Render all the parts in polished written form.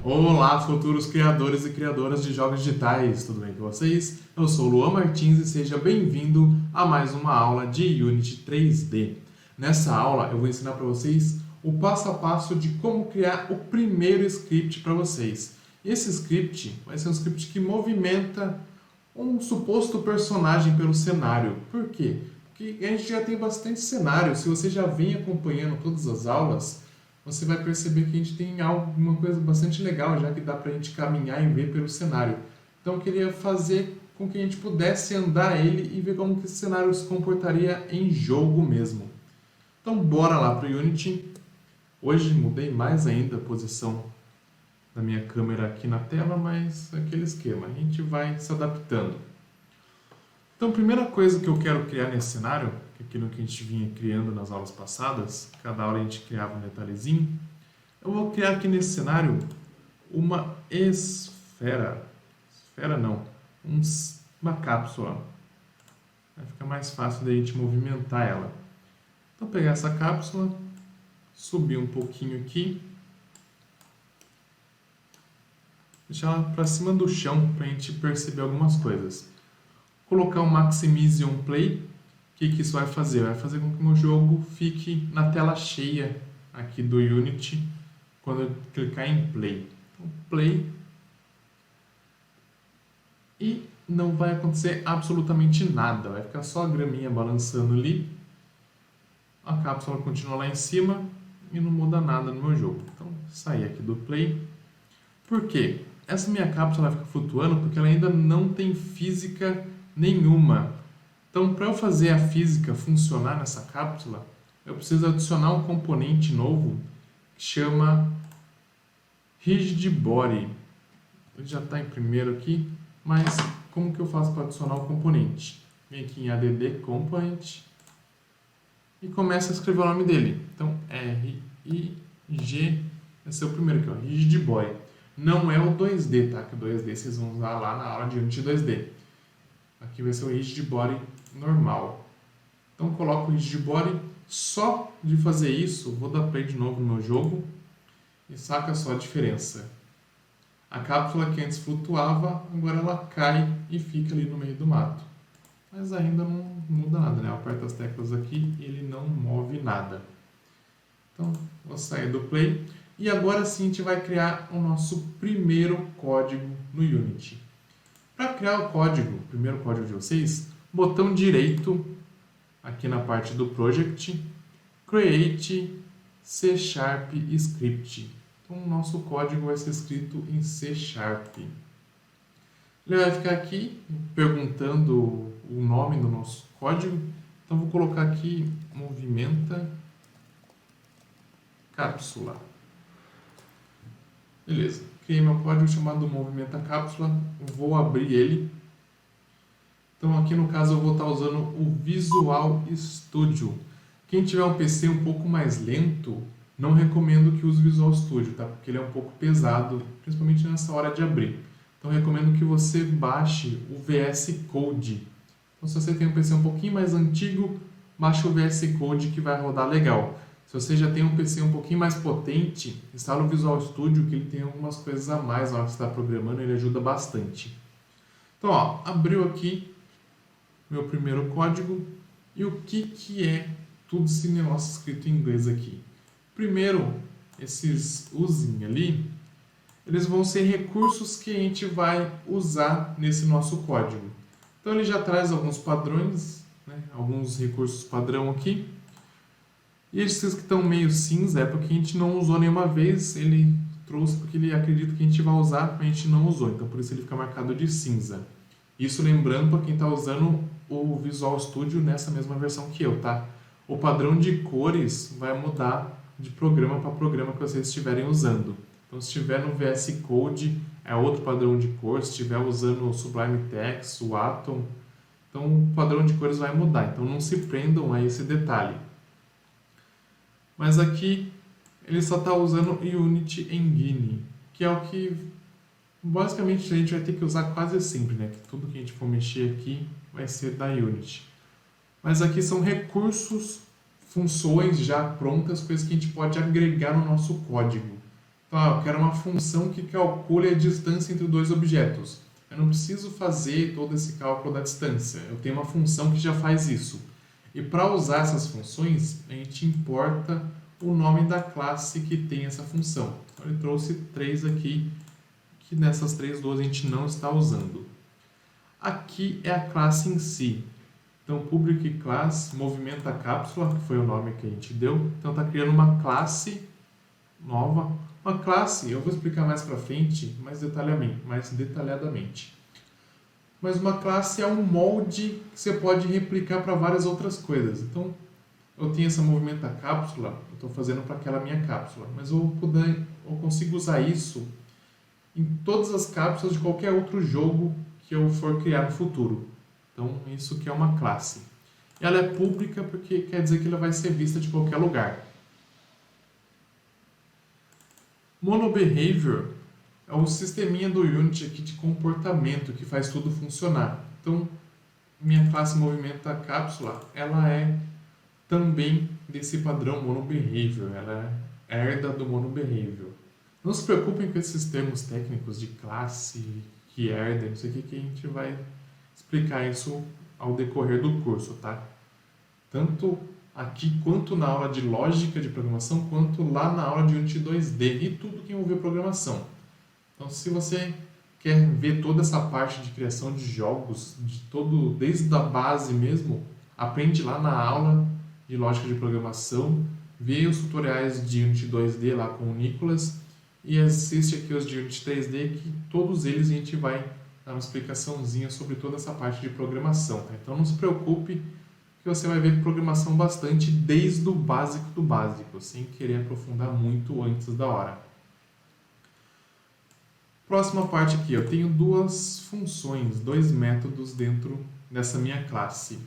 Olá, futuros criadores e criadoras de jogos digitais, tudo bem com vocês? Eu sou o Luan Martins e seja bem-vindo a mais uma aula de Unity 3D. Nessa aula eu vou ensinar para vocês o passo a passo de como criar o primeiro script para vocês. Esse script vai ser um script que movimenta um suposto personagem pelo cenário. Por quê? Porque a gente já tem bastante cenário. Se você já vem acompanhando todas as aulas, você vai perceber que a gente tem uma coisa bastante legal, já que dá para a gente caminhar e ver pelo cenário. Então eu queria fazer com que a gente pudesse andar ele e ver como que esse cenário se comportaria em jogo mesmo. Então bora lá para o Unity. Hoje mudei mais ainda a posição da minha câmera aqui na tela, mas aquele esquema, a gente vai se adaptando. Então a primeira coisa que eu quero criar nesse cenário, que é aquilo que a gente vinha criando nas aulas passadas, cada aula a gente criava um detalhezinho, eu vou criar aqui nesse cenário uma esfera, uma cápsula. Vai ficar mais fácil da gente movimentar ela. Então pegar essa cápsula, subir um pouquinho aqui, deixar ela para cima do chão para a gente perceber algumas coisas. Colocar um Maximize on Play. O que isso vai fazer? Vai fazer com que o meu jogo fique na tela cheia aqui do Unity quando eu clicar em Play. Então, Play. E não vai acontecer absolutamente nada. Vai ficar só a graminha balançando ali. A cápsula continua lá em cima e não muda nada no meu jogo. Então, sair aqui do Play. Por quê? Essa minha cápsula vai ficar flutuando porque ela ainda não tem física nenhuma. Então, para eu fazer a física funcionar nessa cápsula, eu preciso adicionar um componente novo que chama Rigid Body. Ele já está em primeiro aqui, mas como que eu faço para adicionar o componente? Vem aqui em add component e começo a escrever o nome dele. Então, R-I-G, esse é o primeiro aqui, ó, Rigid Body. Não é o 2D, tá? Que o 2D vocês vão usar lá na aula de Unity 2D. Aqui vai ser o Rigid Body normal. Então coloco o Rigid Body. Só de fazer isso, vou dar play de novo no meu jogo e saca só a diferença. A cápsula que antes flutuava, agora ela cai e fica ali no meio do mato. Mas ainda não muda nada, né? Eu aperto as teclas aqui e ele não move nada. Então vou sair do play. E agora sim a gente vai criar o nosso primeiro código no Unity. Para criar o código, o primeiro código de vocês, botão direito aqui na parte do Project, Create C# Script. Então o nosso código vai ser escrito em C#. Ele vai ficar aqui perguntando o nome do nosso código. Então vou colocar aqui movimenta cápsula. Beleza, criei meu código chamado Movimenta Cápsula, vou abrir ele. Então aqui no caso eu vou estar usando o Visual Studio. Quem tiver um PC um pouco mais lento, não recomendo que use o Visual Studio, tá? Porque ele é um pouco pesado, principalmente nessa hora de abrir. Então recomendo que você baixe o VS Code. Então se você tem um PC um pouquinho mais antigo, baixe o VS Code que vai rodar legal. Se você já tem um PC um pouquinho mais potente, instala o Visual Studio, que ele tem algumas coisas a mais na hora que você está programando, ele ajuda bastante. Então, ó, abriu aqui meu primeiro código. E o que é tudo esse negócio escrito em inglês aqui? Primeiro, esses using ali, eles vão ser recursos que a gente vai usar nesse nosso código. Então, ele já traz alguns padrões, né, alguns recursos padrão aqui. E esses que estão meio cinza é porque a gente não usou nenhuma vez, ele trouxe porque ele acredita que a gente vai usar, mas a gente não usou, então por isso ele fica marcado de cinza. Isso lembrando para quem está usando o Visual Studio nessa mesma versão que eu, tá? O padrão de cores vai mudar de programa para programa que vocês estiverem usando. Então se estiver no VS Code é outro padrão de cor, se estiver usando o Sublime Text, o Atom, então o padrão de cores vai mudar, então não se prendam a esse detalhe. Mas aqui ele só está usando Unity Engine, que é o que basicamente a gente vai ter que usar quase sempre, né? Que tudo que a gente for mexer aqui vai ser da Unity. Mas aqui são recursos, funções já prontas, coisas que a gente pode agregar no nosso código. Então, eu quero uma função que calcule a distância entre dois objetos. Eu não preciso fazer todo esse cálculo da distância. Eu tenho uma função que já faz isso. E para usar essas funções, a gente importa o nome da classe que tem essa função. Então, ele trouxe 3 aqui, que nessas 3 duas a gente não está usando. Aqui é a classe em si. Então, public class movimenta cápsula, que foi o nome que a gente deu. Então, está criando uma classe nova. Uma classe, eu vou explicar mais para frente, mais detalhadamente. Mas uma classe é um molde que você pode replicar para várias outras coisas. Então, eu tenho essa movimenta cápsula, eu estou fazendo para aquela minha cápsula. Mas eu consigo usar isso em todas as cápsulas de qualquer outro jogo que eu for criar no futuro. Então, isso que é uma classe. Ela é pública porque quer dizer que ela vai ser vista de qualquer lugar. MonoBehavior é o sisteminha do Unity aqui de comportamento que faz tudo funcionar. Então, minha classe movimenta cápsula, ela é também desse padrão MonoBehavior. Ela herda do MonoBehavior. Não se preocupem com esses termos técnicos de classe, que herda, não sei o que a gente vai explicar isso ao decorrer do curso, tá? Tanto aqui quanto na aula de lógica de programação, quanto lá na aula de Unity 2D e tudo que envolve programação. Então, se você quer ver toda essa parte de criação de jogos, desde a base mesmo, aprende lá na aula de lógica de programação, vê os tutoriais de Unity 2D lá com o Nicolas e assiste aqui os de Unity 3D, que todos eles a gente vai dar uma explicaçãozinha sobre toda essa parte de programação. Tá? Então não se preocupe, que você vai ver programação bastante desde o básico do básico, sem querer aprofundar muito antes da hora. Próxima parte aqui, eu tenho duas funções, dois métodos dentro dessa minha classe.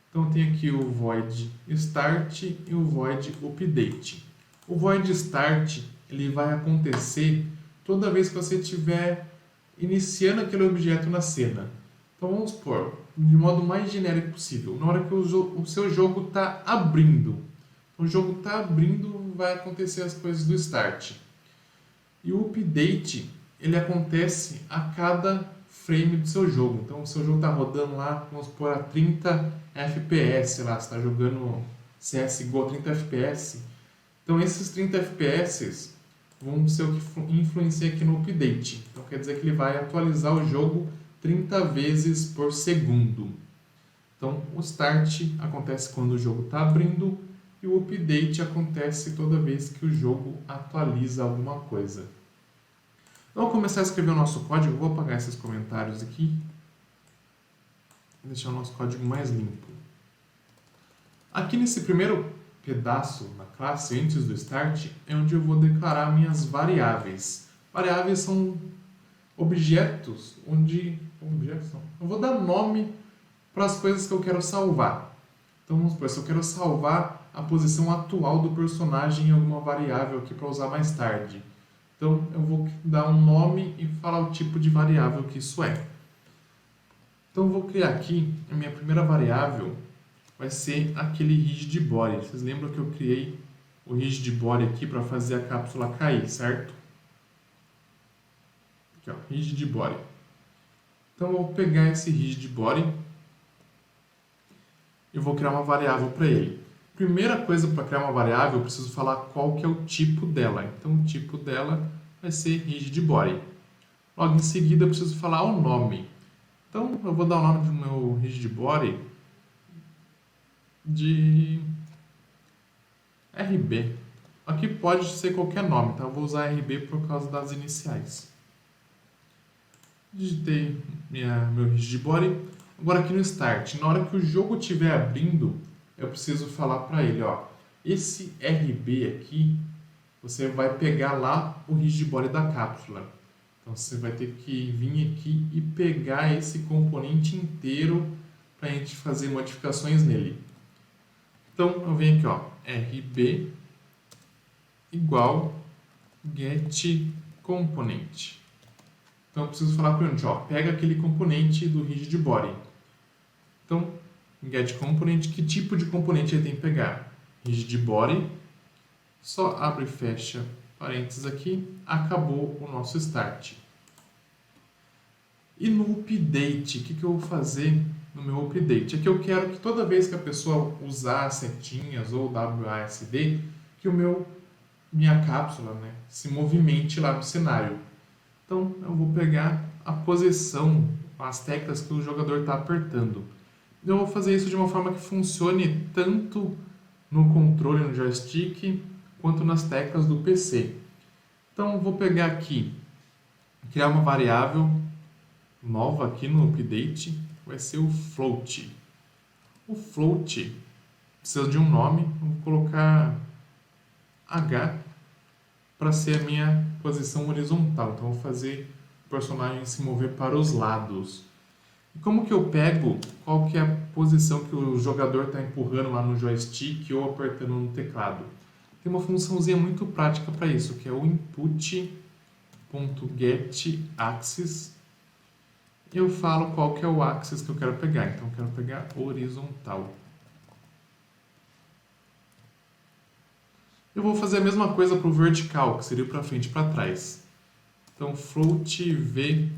Então eu tenho aqui o void start e o void update. O void start ele vai acontecer toda vez que você estiver iniciando aquele objeto na cena. Então vamos supor, de modo mais genérico possível, na hora que o seu jogo está abrindo. O jogo está abrindo, vai acontecer as coisas do start. E o update, ele acontece a cada frame do seu jogo. Então o seu jogo está rodando lá, vamos supor, a 30 FPS, lá, você está jogando CSGO a 30 FPS. Então esses 30 FPS vão ser o que influencia aqui no update. Então quer dizer que ele vai atualizar o jogo 30 vezes por segundo. Então o start acontece quando o jogo está abrindo e o update acontece toda vez que o jogo atualiza alguma coisa. Então, vamos começar a escrever o nosso código. Vou apagar esses comentários aqui e deixar o nosso código mais limpo. Aqui nesse primeiro pedaço da classe, antes do start, é onde eu vou declarar minhas variáveis. Variáveis são objetos onde... Eu vou dar nome para as coisas que eu quero salvar. Então, vamos supor, se eu quero salvar a posição atual do personagem em alguma variável aqui para usar mais tarde. Então, eu vou dar um nome e falar o tipo de variável que isso é. Então, eu vou criar aqui, a minha primeira variável vai ser aquele rigid body. Vocês lembram que eu criei o rigid body aqui para fazer a cápsula cair, certo? Aqui, ó, rigid body. Então, eu vou pegar esse rigid body e vou criar uma variável para ele. Primeira coisa para criar uma variável, eu preciso falar qual que é o tipo dela. Então, o tipo dela vai ser rigid body. Logo em seguida, eu preciso falar o nome. Então, eu vou dar o nome do meu rigid body de RB. Aqui pode ser qualquer nome, tá? Eu vou usar RB por causa das iniciais. Digitei meu rigid body. Agora aqui no start, na hora que o jogo estiver abrindo, eu preciso falar para ele, ó, esse RB aqui, você vai pegar lá o rigid body da cápsula. Então você vai ter que vir aqui e pegar esse componente inteiro para a gente fazer modificações nele. Então eu venho aqui, ó, RB igual getComponent. Então eu preciso falar para o Unity, ó, pega aquele componente do rigid body. Então, getComponent, que tipo de componente ele tem que pegar? Rigid body, só abre e fecha parênteses aqui, acabou o nosso start. E no update, o que eu vou fazer no meu update? É que eu quero que toda vez que a pessoa usar setinhas ou WASD, que minha cápsula, né, se movimente lá no cenário. Então eu vou pegar a posição, as teclas que o jogador está apertando. Eu vou fazer isso de uma forma que funcione tanto no controle, no joystick, quanto nas teclas do PC. Então eu vou pegar aqui, criar uma variável nova aqui no update, vai ser o float. O float precisa de um nome, vou colocar H para ser a minha posição horizontal. Então vou fazer o personagem se mover para os lados. E como que eu pego qual que é a posição que o jogador está empurrando lá no joystick ou apertando no teclado? Tem uma funçãozinha muito prática para isso, que é o input.getAxis. Eu falo qual que é o axis que eu quero pegar. Então eu quero pegar horizontal. Eu vou fazer a mesma coisa para o vertical, que seria para frente e para trás. Então float v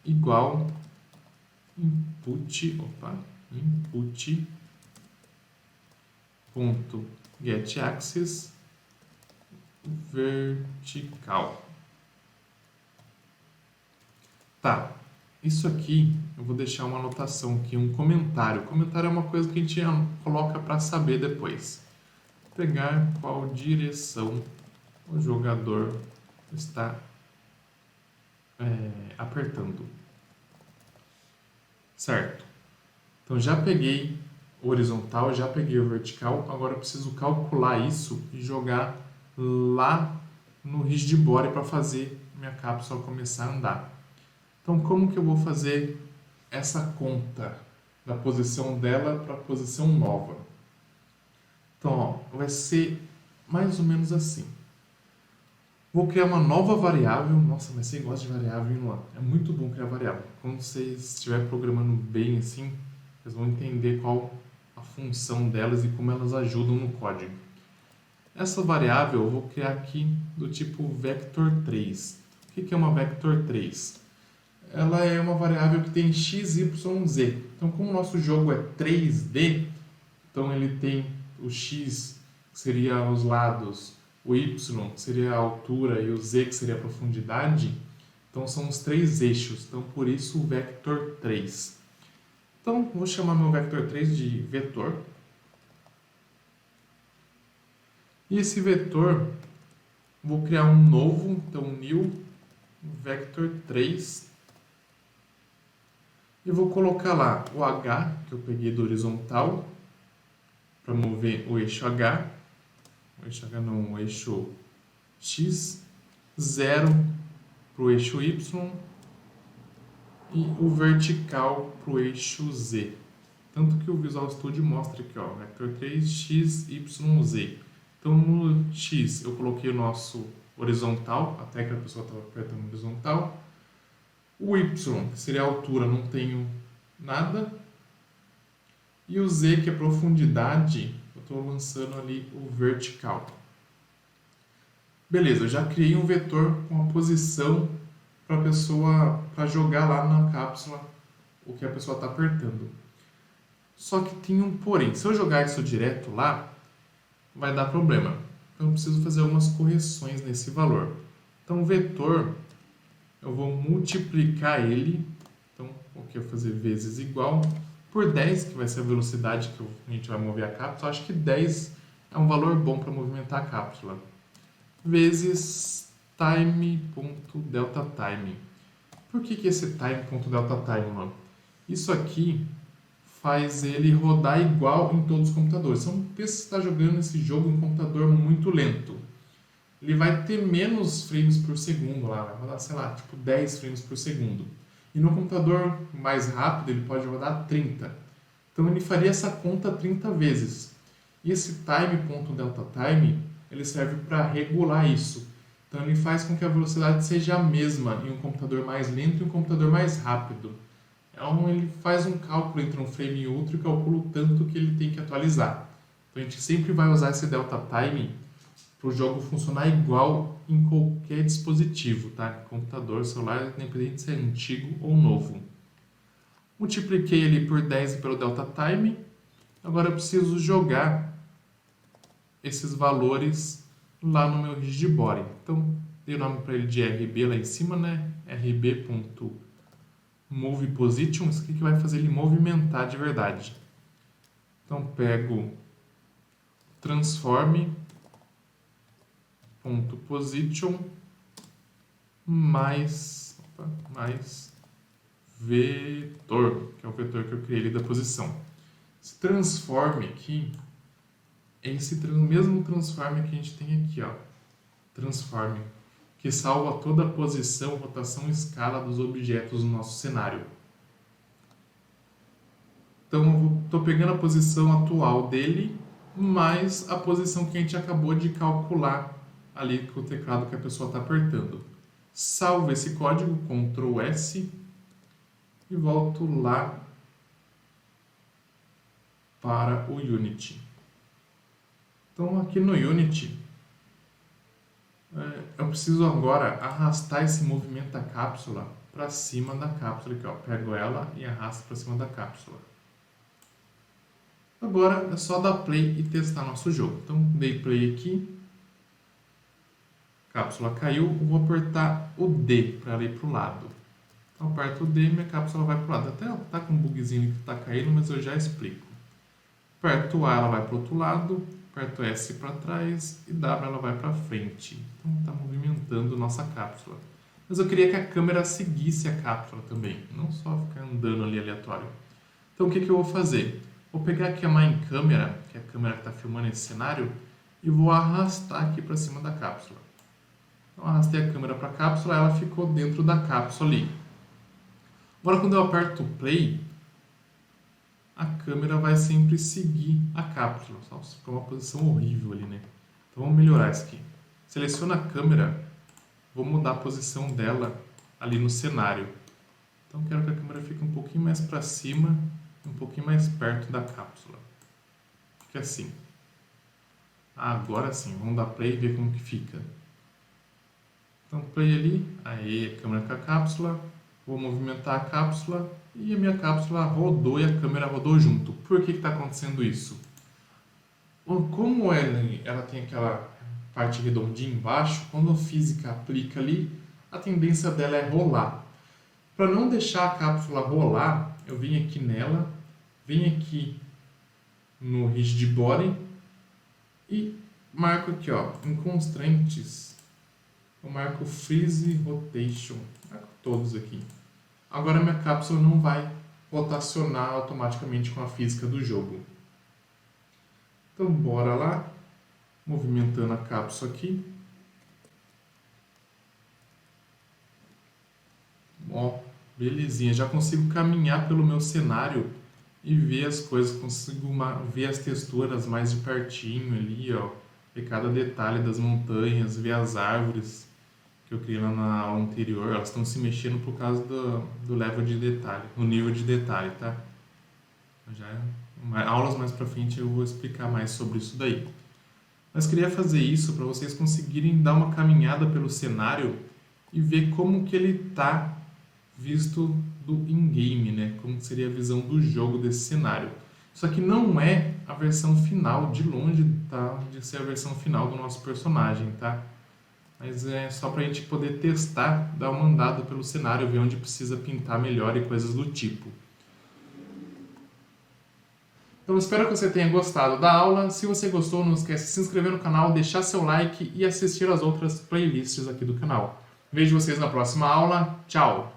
igual input.getAxis vertical. Tá, isso aqui eu vou deixar uma anotação aqui, um comentário. Comentário é uma coisa que a gente coloca para saber depois. Pegar qual direção o jogador está apertando. Certo. Então já peguei o horizontal, já peguei o vertical, agora eu preciso calcular isso e jogar lá no Rigidbody para fazer minha cápsula começar a andar. Então como que eu vou fazer essa conta da posição dela para a posição nova? Então, ó, vai ser mais ou menos assim. Vou criar uma nova variável. Nossa, mas você gosta de variável, hein, Luan? É muito bom criar variável. Quando você estiver programando bem assim, vocês vão entender qual a função delas e como elas ajudam no código. Essa variável eu vou criar aqui do tipo vector3. O que é uma vector3? Ela é uma variável que tem x, y, z. Então, como o nosso jogo é 3D, então ele tem o x, que seria os lados, o y, que seria a altura, e o z, que seria a profundidade. Então, são os três eixos. Então, por isso, o vector 3. Então, vou chamar meu vector 3 de vetor. E esse vetor, vou criar um novo, então, new vector 3. E vou colocar lá o H, que eu peguei do horizontal, para mover o eixo H. O eixo H não, o eixo X. 0 para o eixo Y. E o vertical para o eixo Z. Tanto que o Visual Studio mostra aqui, ó, vector 3, X, Y, Z. Então, no X eu coloquei o nosso horizontal, até que a pessoa estava apertando o horizontal. O Y, que seria a altura, não tenho nada. E o Z, que é profundidade, eu estou lançando ali o vertical. Beleza, eu já criei um vetor com a posição para a pessoa, para jogar lá na cápsula o que a pessoa está apertando. Só que tem um porém. Se eu jogar isso direto lá, vai dar problema. Então eu preciso fazer algumas correções nesse valor. Então o vetor, eu vou multiplicar ele. Então o que eu vou fazer vezes igual por 10, que vai ser a velocidade que a gente vai mover a cápsula. Acho que 10 é um valor bom para movimentar a cápsula. Vezes time.deltaTime. Por que esse time.deltaTime, mano? Isso aqui faz ele rodar igual em todos os computadores. Então, pensa que você está jogando esse jogo em um computador muito lento. Ele vai ter menos frames por segundo lá, vai rodar, sei lá, tipo 10 frames por segundo. E no computador mais rápido ele pode rodar 30. Então ele faria essa conta 30 vezes. E esse time.deltaTime, ele serve para regular isso. Então ele faz com que a velocidade seja a mesma em um computador mais lento e um computador mais rápido. Então ele faz um cálculo entre um frame e outro e calcula o tanto que ele tem que atualizar. Então a gente sempre vai usar esse delta time para o jogo funcionar igual em qualquer dispositivo, tá? Computador, celular, independente se é antigo ou novo. Multipliquei ele por 10 pelo delta time. Agora eu preciso jogar esses valores lá no meu rigidbody. Então, dei o nome para ele de RB lá em cima, né? rb.movePosition. Isso aqui que vai fazer ele movimentar de verdade. Então, pego transform.position mais vetor, que é o vetor que eu criei ali da posição. Esse transform aqui é esse mesmo transform que a gente tem aqui, ó. Transform, que salva toda a posição, rotação e escala dos objetos no nosso cenário. Então, eu estou pegando a posição atual dele, mais a posição que a gente acabou de calcular ali com o teclado que a pessoa está apertando. Salvo esse código, Ctrl S, e volto lá para o Unity. Então, aqui no Unity, eu preciso agora arrastar esse movimento da cápsula para cima da cápsula. Aqui, ó. Pego ela e arrasto para cima da cápsula. Agora é só dar play e testar nosso jogo. Então, dei play aqui. A cápsula caiu. Eu vou apertar o D para ela ir para o lado. Então, aperto o D e minha cápsula vai para o lado. Até ela está com um bugzinho que está caindo, mas eu já explico. Aperto A, ela vai para o outro lado. Aperto S para trás e W, ela vai para frente. Então, está movimentando nossa cápsula. Mas eu queria que a câmera seguisse a cápsula também, não só ficar andando ali aleatório. Então, o que eu vou fazer? Vou pegar aqui a Main Camera, que é a câmera que está filmando esse cenário, e vou arrastar aqui para cima da cápsula. Então, arrastei a câmera para a cápsula, ela ficou dentro da cápsula ali. Agora, quando eu aperto o play, a câmera vai sempre seguir a cápsula. Nossa, ficou uma posição horrível ali, né? Então, vamos melhorar isso aqui. Seleciono a câmera, vou mudar a posição dela ali no cenário. Então, quero que a câmera fique um pouquinho mais para cima, um pouquinho mais perto da cápsula. Fica assim. Agora sim, vamos dar play e ver como que fica. Então, play ali. Aí, a câmera com a cápsula. Vou movimentar a cápsula e a minha cápsula rodou e a câmera rodou junto. Por que está acontecendo isso? Como ela tem aquela parte redondinha embaixo, quando a física aplica ali, a tendência dela é rolar. Para não deixar a cápsula rolar, eu venho aqui nela, venho aqui no Rigid Body e marco aqui, ó, em Constraints, eu marco Freeze Rotation, marco todos aqui. Agora minha cápsula não vai rotacionar automaticamente com a física do jogo. Então bora lá, movimentando a cápsula aqui. Ó, belezinha, já consigo caminhar pelo meu cenário e ver as coisas, consigo ver as texturas mais de pertinho ali, ó, ver cada detalhe das montanhas, ver as árvores que eu criei lá na aula anterior, elas estão se mexendo por causa do level de detalhe, no nível de detalhe, tá? Aulas mais pra frente eu vou explicar mais sobre isso daí. Mas queria fazer isso para vocês conseguirem dar uma caminhada pelo cenário e ver como que ele tá visto do in-game, né? Como seria a visão do jogo desse cenário. Isso aqui não é a versão final, de longe, tá? De ser a versão final do nosso personagem, tá? Mas é só pra gente poder testar, dar uma andada pelo cenário, ver onde precisa pintar melhor e coisas do tipo. Então espero que você tenha gostado da aula. Se você gostou, não esquece de se inscrever no canal, deixar seu like e assistir as outras playlists aqui do canal. Vejo vocês na próxima aula. Tchau!